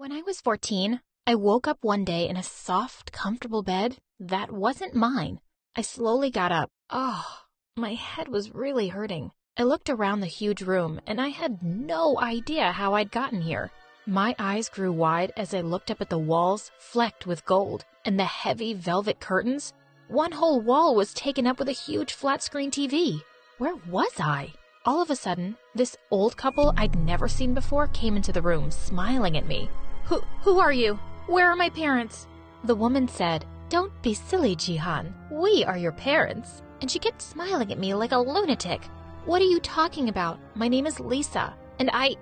When I was 14, I woke up one day in a soft, comfortable bed that wasn't mine. I slowly got up. Oh, my head was really hurting. I looked around the huge room and I had no idea how I'd gotten here. My eyes grew wide as I looked up at the walls flecked with gold and the heavy velvet curtains. One whole wall was taken up with a huge flat-screen TV. Where was I? All of a sudden, this old couple I'd never seen before came into the room, smiling at me. Who are you? Where are my parents? The woman said, "Don't be silly, Jihan. We are your parents." And she kept smiling at me like a lunatic. "What are you talking about? My name is Lisa, and I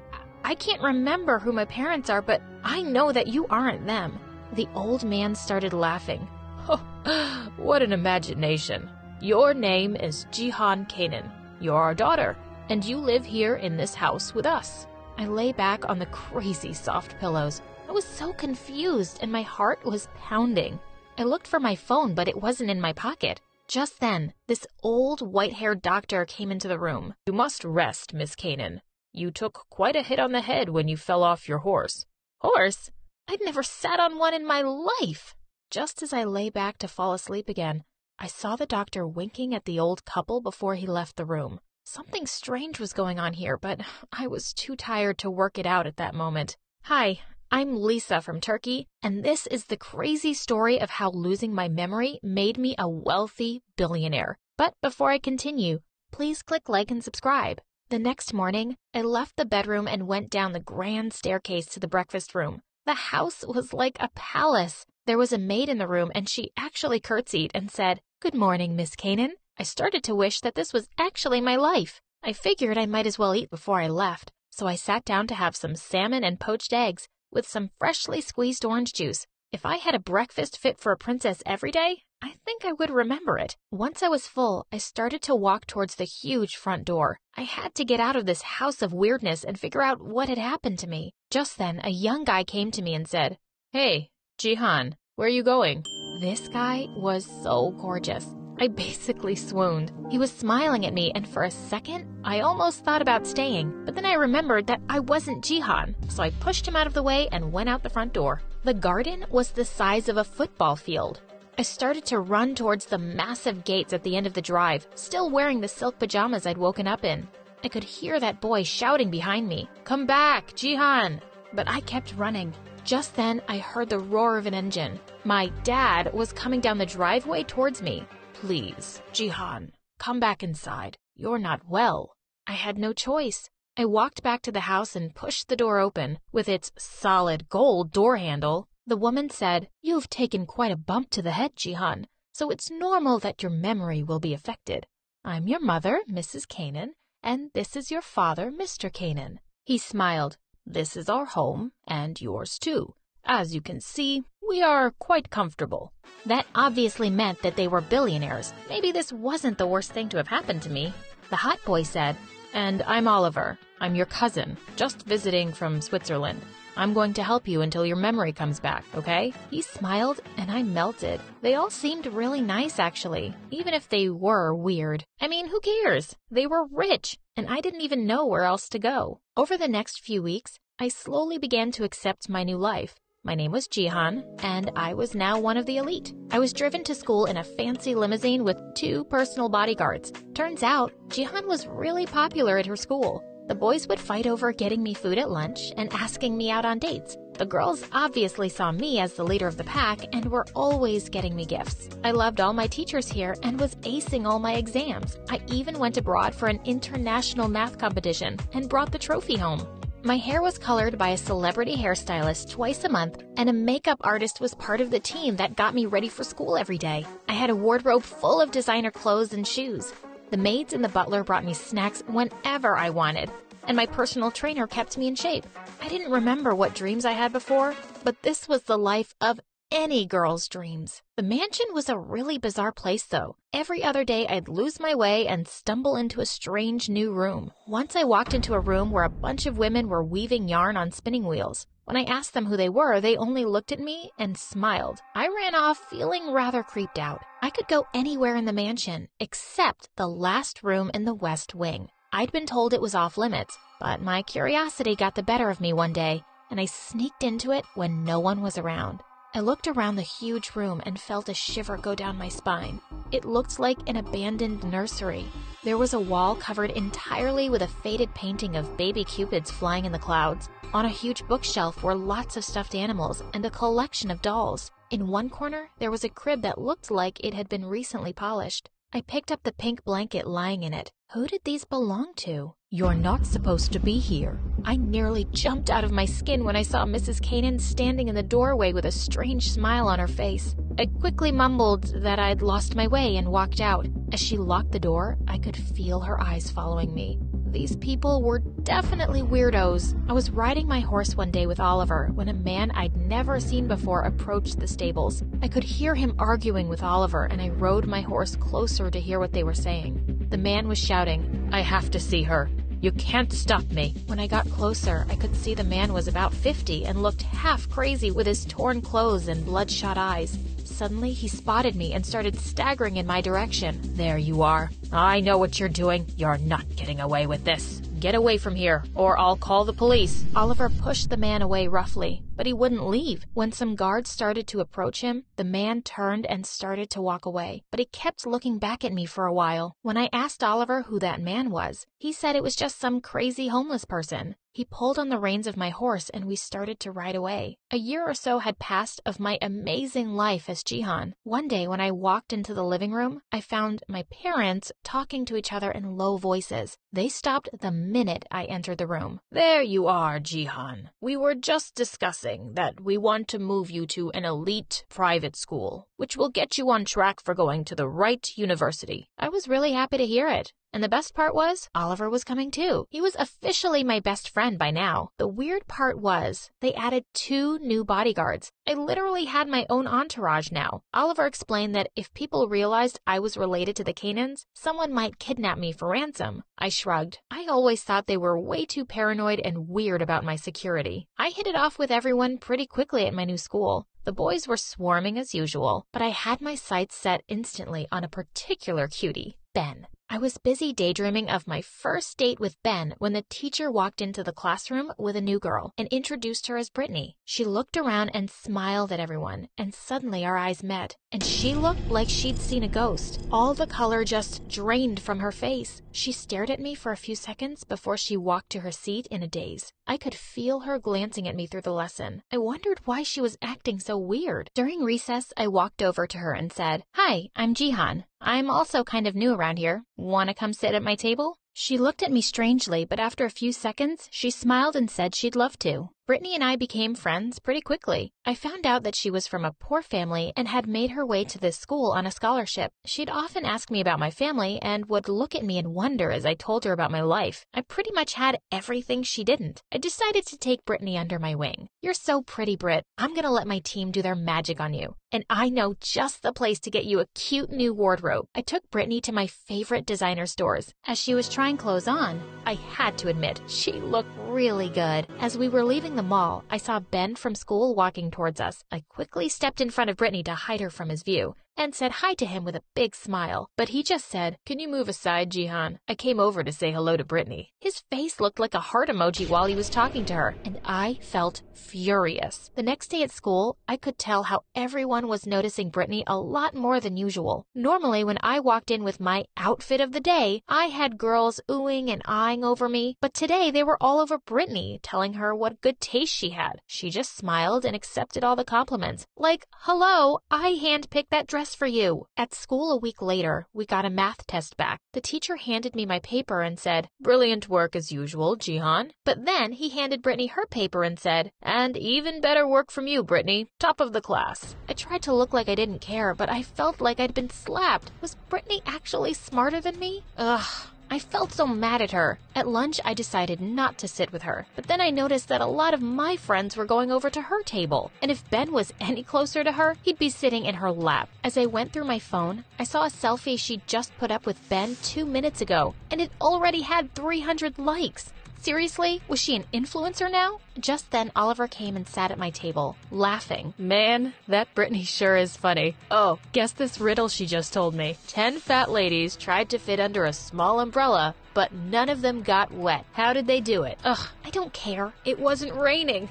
can't remember who my parents are, but I know that you aren't them." The old man started laughing. "Oh, what an imagination. Your name is Jihan Kanan. You're our daughter, and you live here in this house with us." I lay back on the crazy soft pillows. I was so confused and my heart was pounding. I looked for my phone, but it wasn't in my pocket. Just then, this old white-haired doctor came into the room. "You must rest, Miss Kanan. You took quite a hit on the head when you fell off your horse." Horse? I'd never sat on one in my life. Just as I lay back to fall asleep again, I saw the doctor winking at the old couple before he left the room. Something strange was going on here, but I was too tired to work it out at that moment. "Hi, I'm Lisa from Turkey, and this is the crazy story of how losing my memory made me a wealthy billionaire." But before I continue, please click like and subscribe. The next morning, I left the bedroom and went down the grand staircase to the breakfast room. The house was like a palace. There was a maid in the room, and she actually curtsied and said, "Good morning, Miss Kanan." I started to wish that this was actually my life. I figured I might as well eat before I left, so I sat down to have some salmon and poached eggs with some freshly squeezed orange juice. If I had a breakfast fit for a princess every day, I think I would remember it. Once I was full, I started to walk towards the huge front door. I had to get out of this house of weirdness and figure out what had happened to me. Just then, a young guy came to me and said, "Hey, Jihan, where are you going?" This guy was so gorgeous. I basically swooned. He was smiling at me, and for a second, I almost thought about staying. But then I remembered that I wasn't Jihan, so I pushed him out of the way and went out the front door. The garden was the size of a football field. I started to run towards the massive gates at the end of the drive, still wearing the silk pajamas I'd woken up in. I could hear that boy shouting behind me, "Come back, Jihan!" But I kept running. Just then, I heard the roar of an engine. My dad was coming down the driveway towards me. "Please, Jihan, come back inside. You're not well." I had no choice. I walked back to the house and pushed the door open. With its solid gold door handle, the woman said, "You've taken quite a bump to the head, Jihan, so it's normal that your memory will be affected. I'm your mother, Mrs. Kanan, and this is your father, Mr. Kanan." He smiled. "This is our home, and yours too. As you can see, we are quite comfortable." That obviously meant that they were billionaires. Maybe this wasn't the worst thing to have happened to me. The hot boy said, "And I'm Oliver. I'm your cousin, just visiting from Switzerland. I'm going to help you until your memory comes back, okay?" He smiled, and I melted. They all seemed really nice, actually, even if they were weird. I mean, who cares? They were rich, and I didn't even know where else to go. Over the next few weeks, I slowly began to accept my new life. My name was Jihan, and I was now one of the elite. I was driven to school in a fancy limousine with 2 personal bodyguards. Turns out, Jihan was really popular at her school. The boys would fight over getting me food at lunch and asking me out on dates. The girls obviously saw me as the leader of the pack and were always getting me gifts. I loved all my teachers here and was acing all my exams. I even went abroad for an international math competition and brought the trophy home. My hair was colored by a celebrity hairstylist twice a month, and a makeup artist was part of the team that got me ready for school every day. I had a wardrobe full of designer clothes and shoes. The maids and the butler brought me snacks whenever I wanted, and my personal trainer kept me in shape. I didn't remember what dreams I had before, but this was the life of any girl's dreams. The mansion was a really bizarre place, though. Every other day, I'd lose my way and stumble into a strange new room. Once I walked into a room where a bunch of women were weaving yarn on spinning wheels. When I asked them who they were, they only looked at me and smiled. I ran off feeling rather creeped out. I could go anywhere in the mansion, except the last room in the west wing. I'd been told it was off limits, but my curiosity got the better of me one day. and I sneaked into it when no one was around. I looked around the huge room and felt a shiver go down my spine. It looked like an abandoned nursery. There was a wall covered entirely with a faded painting of baby cupids flying in the clouds. On a huge bookshelf were lots of stuffed animals and a collection of dolls. In one corner, there was a crib that looked like it had been recently polished. I picked up the pink blanket lying in it. Who did these belong to? "You're not supposed to be here." I nearly jumped out of my skin when I saw Mrs. Kanan standing in the doorway with a strange smile on her face. I quickly mumbled that I'd lost my way and walked out. As she locked the door, I could feel her eyes following me. These people were definitely weirdos. I was riding my horse one day with Oliver when a man I'd never seen before approached the stables. I could hear him arguing with Oliver, and I rode my horse closer to hear what they were saying. The man was shouting, "I have to see her. You can't stop me." When I got closer, I could see the man was about 50 and looked half crazy with his torn clothes and bloodshot eyes. Suddenly, he spotted me and started staggering in my direction. "There you are. I know what you're doing. You're not getting away with this. Get away from here, or I'll call the police." Oliver pushed the man away roughly, but he wouldn't leave. When some guards started to approach him, the man turned and started to walk away, but he kept looking back at me for a while. When I asked Oliver who that man was, he said it was just some crazy homeless person. He pulled on the reins of my horse and we started to ride away. A year or so had passed of my amazing life as Jihan. One day when I walked into the living room, I found my parents talking to each other in low voices. They stopped the minute I entered the room. "There you are, Jihan. We were just discussing that we want to move you to an elite private school, which will get you on track for going to the right university." I was really happy to hear it. And the best part was, Oliver was coming too. He was officially my best friend by now. The weird part was, they added 2 new bodyguards. I literally had my own entourage now. Oliver explained that if people realized I was related to the Kanans, someone might kidnap me for ransom. I shrugged. I always thought they were way too paranoid and weird about my security. I hit it off with everyone pretty quickly at my new school. The boys were swarming as usual, but I had my sights set instantly on a particular cutie, Ben. I was busy daydreaming of my first date with Ben when the teacher walked into the classroom with a new girl and introduced her as Brittany. She looked around and smiled at everyone, and suddenly our eyes met, and she looked like she'd seen a ghost. All the color just drained from her face. She stared at me for a few seconds before she walked to her seat in a daze. I could feel her glancing at me through the lesson. I wondered why she was acting so weird. During recess, I walked over to her and said, "Hi, I'm Jihan. I'm also kind of new around here. Want to come sit at my table?" She looked at me strangely, but after a few seconds, she smiled and said she'd love to. Brittany and I became friends pretty quickly. I found out that she was from a poor family and had made her way to this school on a scholarship. She'd often ask me about my family and would look at me in wonder as I told her about my life. I pretty much had everything she didn't. I decided to take Brittany under my wing. "You're so pretty, Britt. I'm gonna let my team do their magic on you. And I know just the place to get you a cute new wardrobe." I took Brittany to my favorite designer stores. As she was trying clothes on, I had to admit, she looked really good. As we were leaving the mall, I saw Ben from school walking towards us. I quickly stepped in front of Brittany to hide her from his view and said hi to him with a big smile. But he just said, "Can you move aside, Jihan? I came over to say hello to Brittany." His face looked like a heart emoji while he was talking to her, and I felt furious. The next day at school, I could tell how everyone was noticing Brittany a lot more than usual. Normally, when I walked in with my outfit of the day, I had girls oohing and eyeing over me, but today they were all over Brittany, telling her what good taste she had. She just smiled and accepted all the compliments. Like, "Hello, I handpicked that dress for you." At school a week later, we got a math test back. The teacher handed me my paper and said, "Brilliant work as usual, Jihan." But then he handed Brittany her paper and said, "And even better work from you, Brittany. Top of the class." I tried to look like I didn't care, but I felt like I'd been slapped. Was Brittany actually smarter than me? Ugh. I felt so mad at her. At lunch, I decided not to sit with her, but then I noticed that a lot of my friends were going over to her table, and if Ben was any closer to her, he'd be sitting in her lap. As I went through my phone, I saw a selfie she'd just put up with Ben 2 minutes ago, and it already had 300 likes. Seriously? Was she an influencer now? Just then, Oliver came and sat at my table, laughing. "Man, that Brittany sure is funny. Oh, guess this riddle she just told me. 10 fat ladies tried to fit under a small umbrella, but none of them got wet. How did they do it?" Ugh, I don't care. It wasn't raining.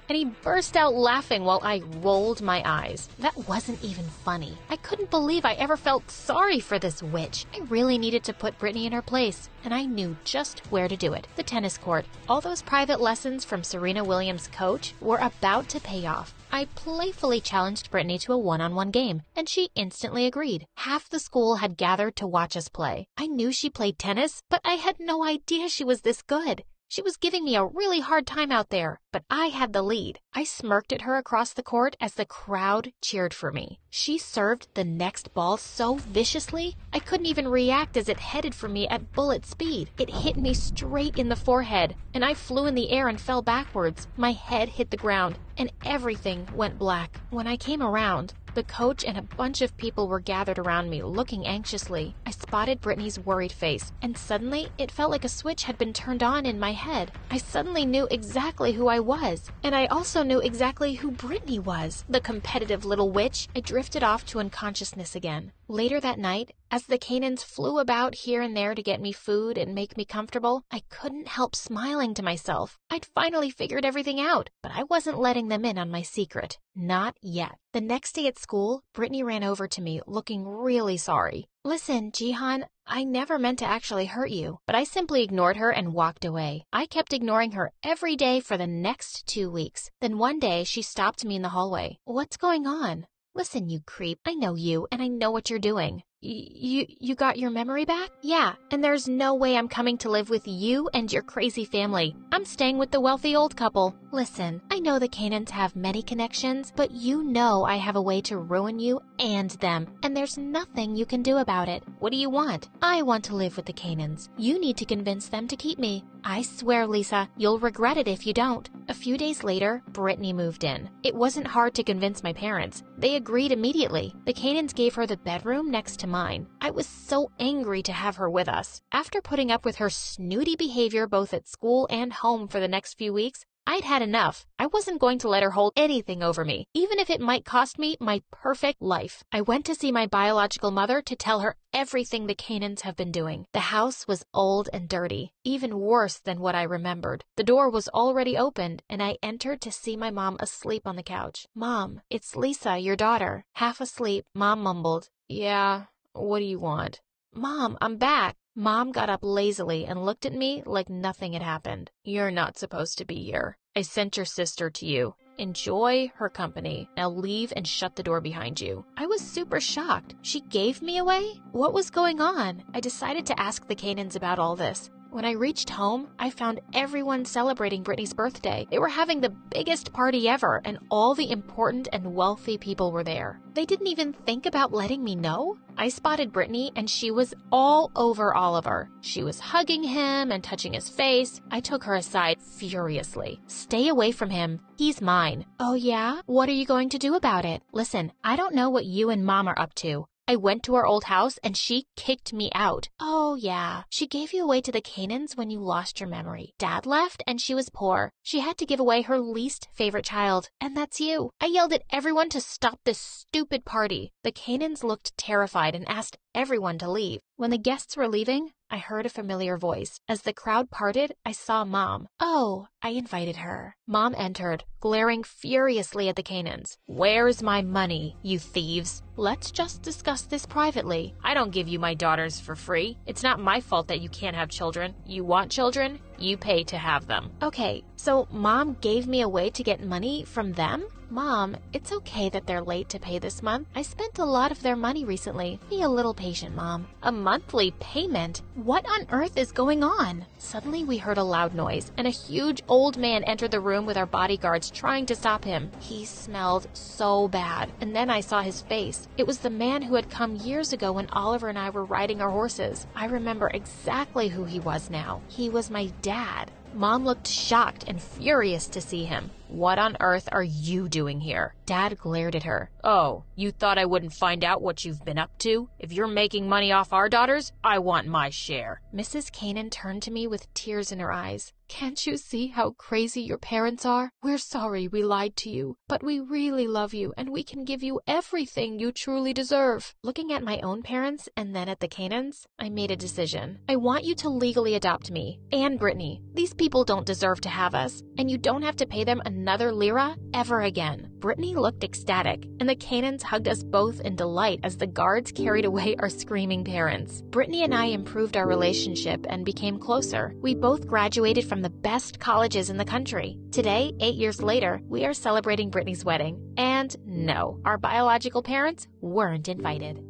And he burst out laughing while I rolled my eyes. That wasn't even funny. I couldn't believe I ever felt sorry for this witch. I really needed to put Brittany in her place, and I knew just where to do it. The tennis court. All those private lessons from Serena Williams' coach were about to pay off. I playfully challenged Brittany to a one-on-one game, and she instantly agreed. Half the school had gathered to watch us play. I knew she played tennis, but I had no idea she was this good. She was giving me a really hard time out there, but I had the lead. I smirked at her across the court as the crowd cheered for me. She served the next ball so viciously, I couldn't even react as it headed for me at bullet speed. It hit me straight in the forehead, and I flew in the air and fell backwards. My head hit the ground, and everything went black. When I came around, the coach and a bunch of people were gathered around me, looking anxiously. I spotted Brittany's worried face, and suddenly it felt like a switch had been turned on in my head. I suddenly knew exactly who I was, and I also knew exactly who Brittany was. The competitive little witch. I drifted off to unconsciousness again. Later that night, as the Canaans flew about here and there to get me food and make me comfortable, I couldn't help smiling to myself. I'd finally figured everything out, but I wasn't letting them in on my secret. Not yet. The next day at school, Brittany ran over to me, looking really sorry. "Listen, Jihan, I never meant to actually hurt you," but I simply ignored her and walked away. I kept ignoring her every day for the next 2 weeks. Then one day, she stopped me in the hallway. "What's going on?" "Listen, you creep, I know you, and I know what you're doing." You got your memory back?" "Yeah, and there's no way I'm coming to live with you and your crazy family. I'm staying with the wealthy old couple." "Listen, I know the Canaans have many connections, but you know I have a way to ruin you and them, and there's nothing you can do about it. What do you want?" "I want to live with the Canaans. You need to convince them to keep me." "I swear, Lisa, you'll regret it if you don't." A few days later, Brittany moved in. It wasn't hard to convince my parents. They agreed immediately. The Canaans gave her the bedroom next to mine. I was so angry to have her with us. After putting up with her snooty behavior both at school and home for the next few weeks, I'd had enough. I wasn't going to let her hold anything over me, even if it might cost me my perfect life. I went to see my biological mother to tell her everything the Canaans have been doing. The house was old and dirty, even worse than what I remembered. The door was already opened, and I entered to see my mom asleep on the couch. "Mom, it's Lisa, your daughter." Half asleep, Mom mumbled, "Yeah, what do you want?" "Mom, I'm back." Mom got up lazily and looked at me like nothing had happened. "You're not supposed to be here. I sent your sister to you. Enjoy her company. Now leave and shut the door behind you." I was super shocked. She gave me away? What was going on? I decided to ask the Canaans about all this. When I reached home, I found everyone celebrating Brittany's birthday. They were having the biggest party ever, and all the important and wealthy people were there. They didn't even think about letting me know. I spotted Brittany, and she was all over Oliver. She was hugging him and touching his face. I took her aside furiously. "Stay away from him. He's mine." "Oh yeah? What are you going to do about it?" "Listen, I don't know what you and Mom are up to. I went to our old house and she kicked me out." "Oh yeah, she gave you away to the Canaans when you lost your memory. Dad left and she was poor. She had to give away her least favorite child, and that's you." I yelled at everyone to stop this stupid party. The Canaans looked terrified and asked everyone to leave. When the guests were leaving, I heard a familiar voice. As the crowd parted, I saw Mom. "Oh, I invited her." Mom entered, glaring furiously at the Canaans. "Where's my money, you thieves?" "Let's just discuss this privately. I don't give you my daughters for free. It's not my fault that you can't have children. You want children? You pay to have them." "Okay, so Mom gave me away to get money from them?" "Mom, it's okay that they're late to pay this month. I spent a lot of their money recently. Be a little patient, Mom." "A monthly payment? What on earth is going on?" Suddenly we heard a loud noise, and a huge old man entered the room with our bodyguards trying to stop him. He smelled so bad, and then I saw his face. It was the man who had come years ago when Oliver and I were riding our horses. I remember exactly who he was now. He was my dad. Mom looked shocked and furious to see him. "What on earth are you doing here?" Dad glared at her. "Oh, you thought I wouldn't find out what you've been up to? If you're making money off our daughters, I want my share." Mrs. Canaan turned to me with tears in her eyes. "Can't you see how crazy your parents are? We're sorry we lied to you, but we really love you and we can give you everything you truly deserve." Looking at my own parents and then at the Canaans, I made a decision. "I want you to legally adopt me and Brittany. These people don't deserve to have us, and you don't have to pay them another lira ever again." Brittany looked ecstatic, and the Canaans hugged us both in delight as the guards carried away our screaming parents. Brittany and I improved our relationship and became closer. We both graduated from the best colleges in the country. Today, 8 years later, we are celebrating Brittany's wedding. And no, our biological parents weren't invited.